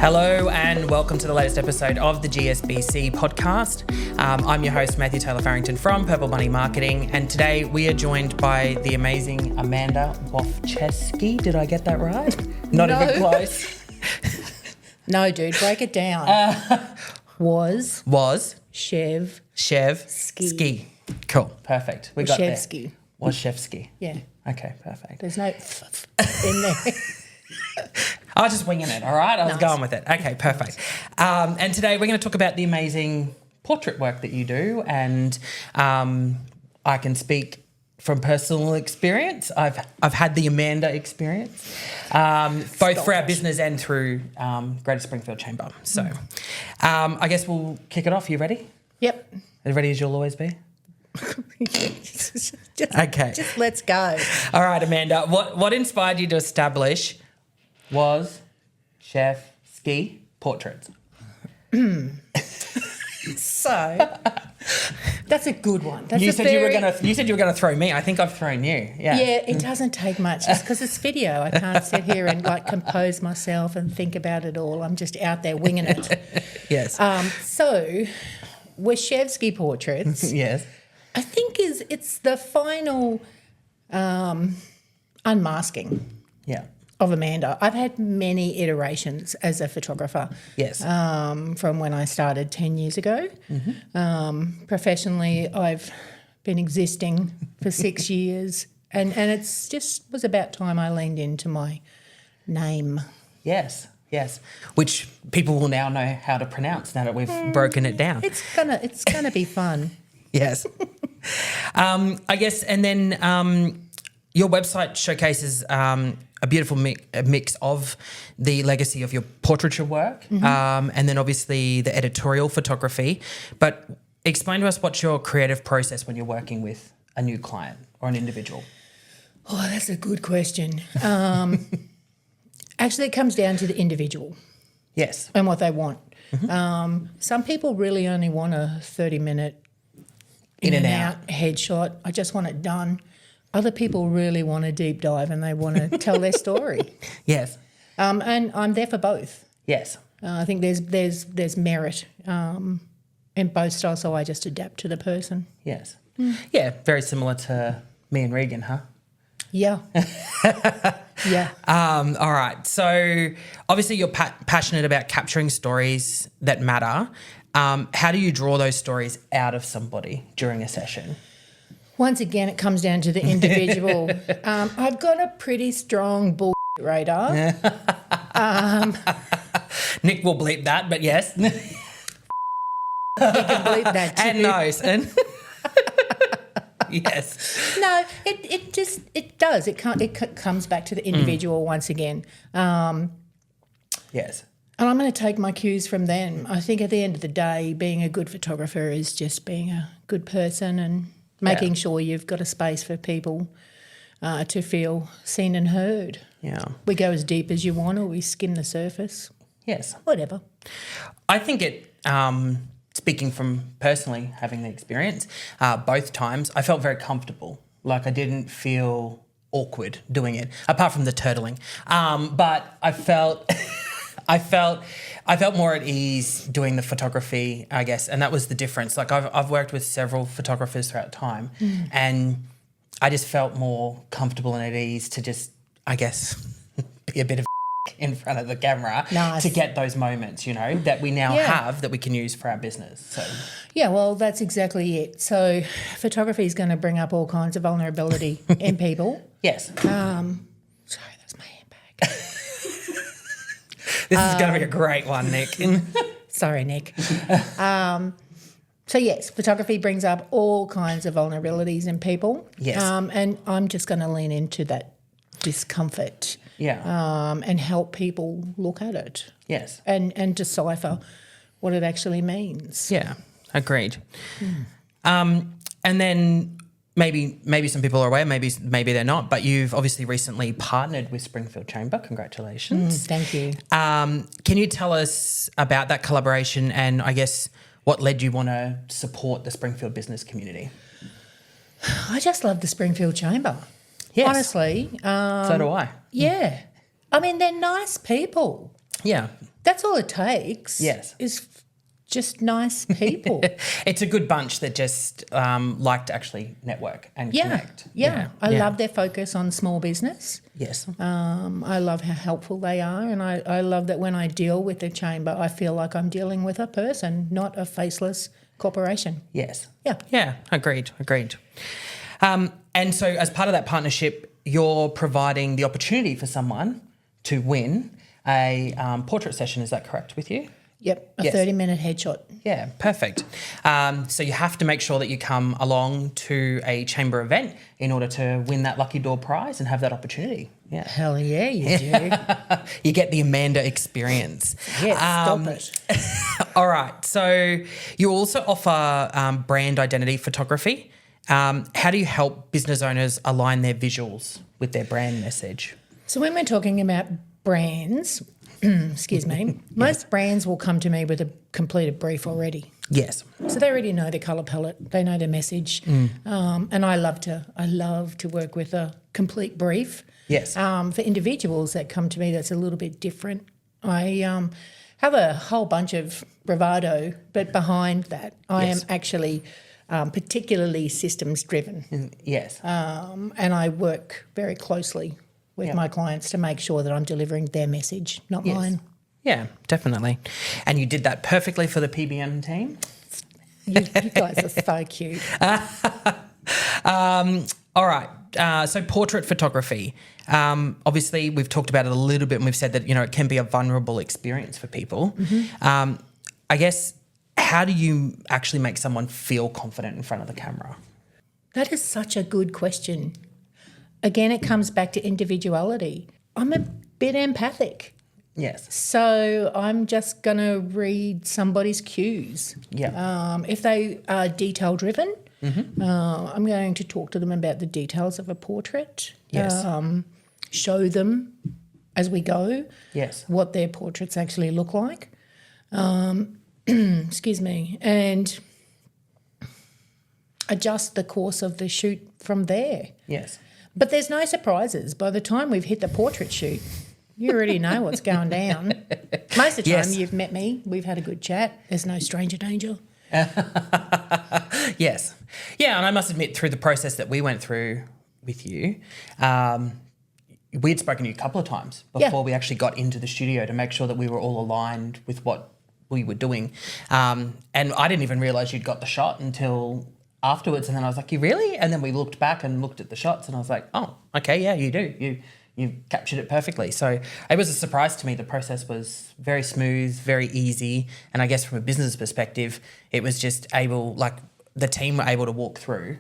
Hello and welcome to the latest episode of the GSBC podcast. I'm your host, Matthew Taylor-Farrington from Purple Bunny Marketing, and today we are joined by the amazing Amanda Waschevski. Did I get that right? Not even close. No, dude, break it down. Was Ski. Cool, perfect. We got there. Waschevski. Yeah. Okay, perfect. There's no in there. I was just winging it, all right? I was going with it. Okay, perfect. And today we're going to talk about the amazing portrait work that you do, and I can speak from personal experience. I've had the Amanda experience, both for our business and through Greater Springfield Chamber. So I guess we'll kick it off. You ready? Yep. As ready as you'll always be? Just let's go. All right, Amanda. What inspired you to establish Waschevski Portraits? So that's a good one. You said you were gonna throw me. I think I've thrown you. Yeah. Yeah, it doesn't take much. Just because it's video, I can't sit here and compose myself and think about it all. I'm just out there winging it. Yes. So Waschevski Portraits. Yes. I think it's the final unmasking. Yeah. Of Amanda. I've had many iterations as a photographer. Yes. From when I started 10 years ago. Mm-hmm. Professionally, I've been existing for 6 years, and it's just was about time I leaned into my name. Yes. Which people will now know how to pronounce now that we've broken it down. It's gonna be fun. Yes. I guess, and then your website showcases a beautiful mix of the legacy of your portraiture work, and then obviously the editorial photography. But explain to us what's your creative process when you're working with a new client or an individual? Oh, that's a good question. Actually, it comes down to the individual. Yes. And what they want. Mm-hmm. Some people really only want a 30-minute in and out headshot. I just want it done. Other people really want a deep dive and they want to tell their story. Yes. And I'm there for both. Yes. I think there's merit in both styles, so I just adapt to the person. Yes. Yeah, very similar to me and Regan, huh? Yeah. Yeah. All right. So obviously you're passionate about capturing stories that matter. How do you draw those stories out of somebody during a session? Once again, it comes down to the individual. I've got a pretty strong bull radar. Nick will bleep that, but yes. He can bleep that too. And knows. And yes. No, it does. It comes back to the individual once again. Yes. And I'm going to take my cues from them. I think at the end of the day, being a good photographer is just being a good person and making sure you've got a space for people to feel seen and heard. Yeah. We go as deep as you want, or we skim the surface. Yes. Whatever. I think it, speaking from personally having the experience, both times, I felt very comfortable. Like I didn't feel awkward doing it, apart from the turtling. But I felt... I felt more at ease doing the photography, I guess, and that was the difference. Like I've worked with several photographers throughout time, and I just felt more comfortable and at ease to just, I guess, be a bit of in front of the camera to get those moments, that we now have that we can use for our business. So yeah, well, that's exactly it. So photography is going to bring up all kinds of vulnerability in people. Yes. Sorry, that's my handbag. This is going to be a great one, Nick. Sorry, Nick. So, yes, photography brings up all kinds of vulnerabilities in people. Yes. And I'm just going to lean into that discomfort and help people look at it. Yes. And decipher what it actually means. Yeah, agreed. And then... Maybe some people are aware, maybe they're not, but you've obviously recently partnered with Springfield Chamber. Congratulations. Thank you. Can you tell us about that collaboration and I guess what led you want to support the Springfield business community? I just love the Springfield Chamber. Yes. Honestly. So do I. Yeah. I mean, they're nice people. Yeah. That's all it takes. Yes. Is just nice people. It's a good bunch that just like to actually network and connect. Yeah. I love their focus on small business. Yes. I love how helpful they are, and I love that when I deal with the chamber, I feel like I'm dealing with a person, not a faceless corporation. Yes. Yeah. Yeah, agreed. And so as part of that partnership, you're providing the opportunity for someone to win a portrait session. Is that correct with you? Yep, a 30-minute headshot. Yeah, perfect. So you have to make sure that you come along to a chamber event in order to win that lucky door prize and have that opportunity. Yeah. Hell yeah, you do. You get the Amanda experience. Yes, stop it. All right. So you also offer brand identity photography. How do you help business owners align their visuals with their brand message? So when we're talking about brands, excuse me, most brands will come to me with a completed brief already. Yes. So they already know the colour palette, they know their message, and I love to work with a complete brief. Yes. For individuals that come to me, that's a little bit different. I have a whole bunch of bravado, but behind that, I am actually particularly systems driven. Yes. And I work very closely with my clients to make sure that I'm delivering their message, not mine. Yeah, definitely. And you did that perfectly for the PBM team. You guys are so cute. All right. So portrait photography. Obviously, we've talked about it a little bit and we've said that, it can be a vulnerable experience for people. Mm-hmm. I guess, how do you actually make someone feel confident in front of the camera? That is such a good question. Again, it comes back to individuality. I'm a bit empathic. Yes. So I'm just going to read somebody's cues. Yeah. If they are detail driven, I'm going to talk to them about the details of a portrait. Yes. Show them as we go what their portraits actually look like. Excuse me. And adjust the course of the shoot from there. Yes. But there's no surprises. By the time we've hit the portrait shoot, you already know what's going down. Most of the time you've met me, we've had a good chat. There's no stranger danger. Yes. Yeah, and I must admit, through the process that we went through with you, we'd spoken to you a couple of times before we actually got into the studio to make sure that we were all aligned with what we were doing. And I didn't even realise you'd got the shot until afterwards, and then I was like, you really? And then we looked back and looked at the shots and I was like, oh, okay, yeah, you do. You captured it perfectly. So it was a surprise to me. The process was very smooth, very easy. And I guess from a business perspective, it was just the team were able to walk through,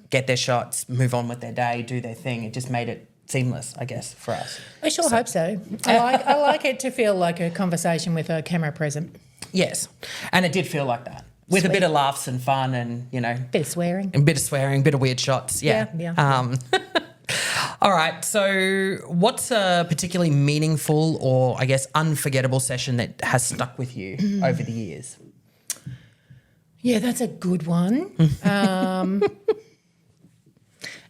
get their shots, move on with their day, do their thing. It just made it seamless, I guess, for us. I sure hope so. I like it to feel like a conversation with a camera present. Yes. And it did feel like that. With a bit of laughs and fun and, Bit of swearing. A bit of swearing, bit of weird shots. Yeah. All right. So what's a particularly meaningful or, I guess, unforgettable session that has stuck with you over the years? Yeah, that's a good one.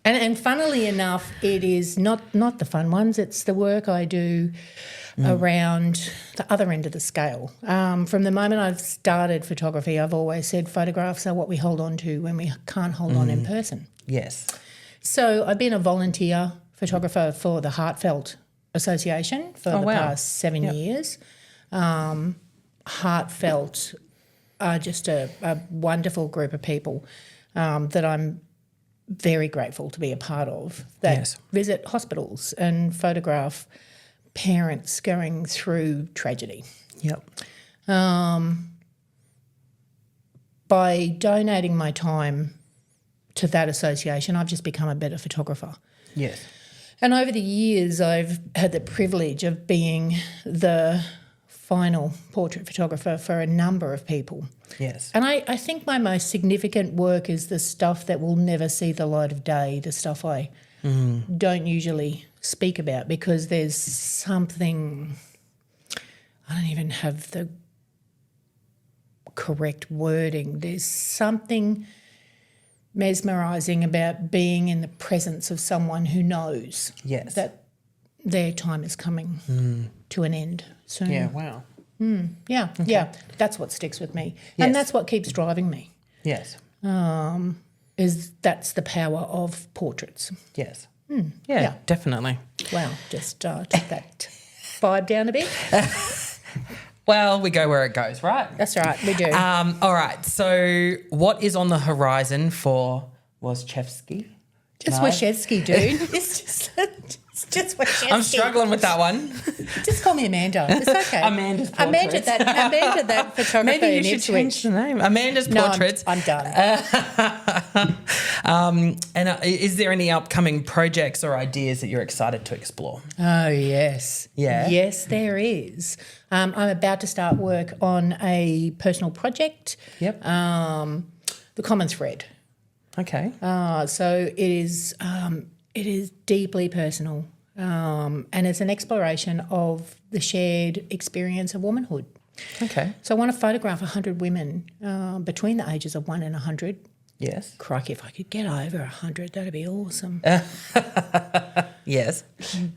And funnily enough, it is not the fun ones. It's the work I do around the other end of the scale. From the moment I've started photography, I've always said photographs are what we hold on to when we can't hold on in person. Yes. So I've been a volunteer photographer for the Heartfelt Association for the past 7 years. Heartfelt are just a wonderful group of people that I'm very grateful to be a part of, that visit hospitals and photograph parents going through tragedy. Yep. By donating my time to that association, I've just become a better photographer. Yes. And over the years, I've had the privilege of being the final portrait photographer for a number of people. Yes. And I think my most significant work is the stuff that will never see the light of day, the stuff I don't usually speak about, because there's something, I don't even have the correct wording, there's something mesmerising about being in the presence of someone who knows that their time is coming to an end soon. Yeah, wow. Yeah. That's what sticks with me. Yes. And that's what keeps driving me. Yes. That's the power of portraits. Yes. Yeah. Definitely. Wow, just took that vibe down a bit. Well, we go where it goes, right? That's right, we do. All right. So, what is on the horizon for Waschevski? Just No? Waschevski, dude. It's just Waschevski. I'm struggling with that one. Just call me Amanda. It's okay. Amanda's Amanda, Portraits. that photographer Maybe you in should Ipswich. change the name. Amanda's No, Portraits. I'm done. And is there any upcoming projects or ideas that you're excited to explore? Oh, yes. Yeah? Yes, there is. I'm about to start work on a personal project. Yep. The Common Thread. Okay. So it is deeply personal, and it's an exploration of the shared experience of womanhood. Okay. So I want to photograph 100 women between the ages of 1 and 100. Yes. Crikey, if I could get over 100, that'd be awesome. Yes.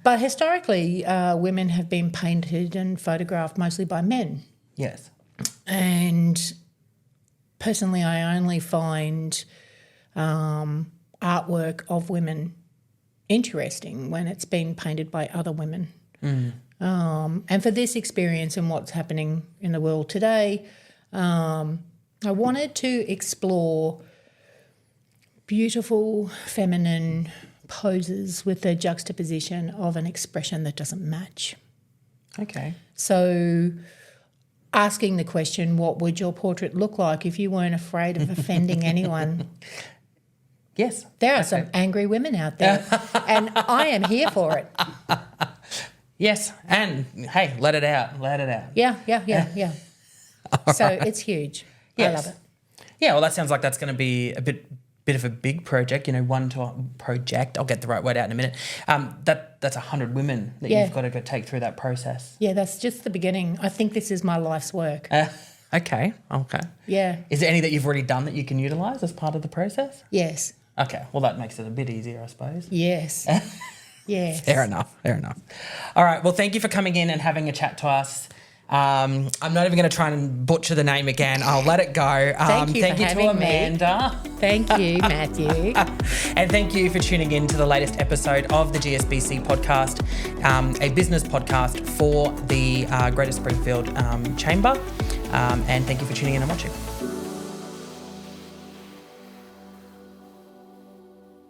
But historically, women have been painted and photographed mostly by men. Yes. And personally, I only find artwork of women interesting when it's been painted by other women. And for this experience and what's happening in the world today, I wanted to explore beautiful feminine poses with the juxtaposition of an expression that doesn't match. Okay. So asking the question, what would your portrait look like if you weren't afraid of offending anyone? Yes. There are some angry women out there, and I am here for it. Yes. And hey, let it out. Let it out. Yeah. So it's huge. Yes. I love it. Yeah, well, that sounds like that's going to be a bit of a big project, one to project. I'll get the right word out in a minute. That's 100 women that you've got to go take through that process. Yeah, that's just the beginning. I think this is my life's work. Okay. Yeah. Is there any that you've already done that you can utilise as part of the process? Yes. Okay, well, that makes it a bit easier, I suppose. Yes. Yes. Fair enough. All right, well, thank you for coming in and having a chat to us. I'm not even going to try and butcher the name again. I'll let it go. Thank you for to having me. Amanda. Thank you, Matthew. And thank you for tuning in to the latest episode of the GSBC podcast, a business podcast for the Greater Springfield Chamber. And thank you for tuning in and watching.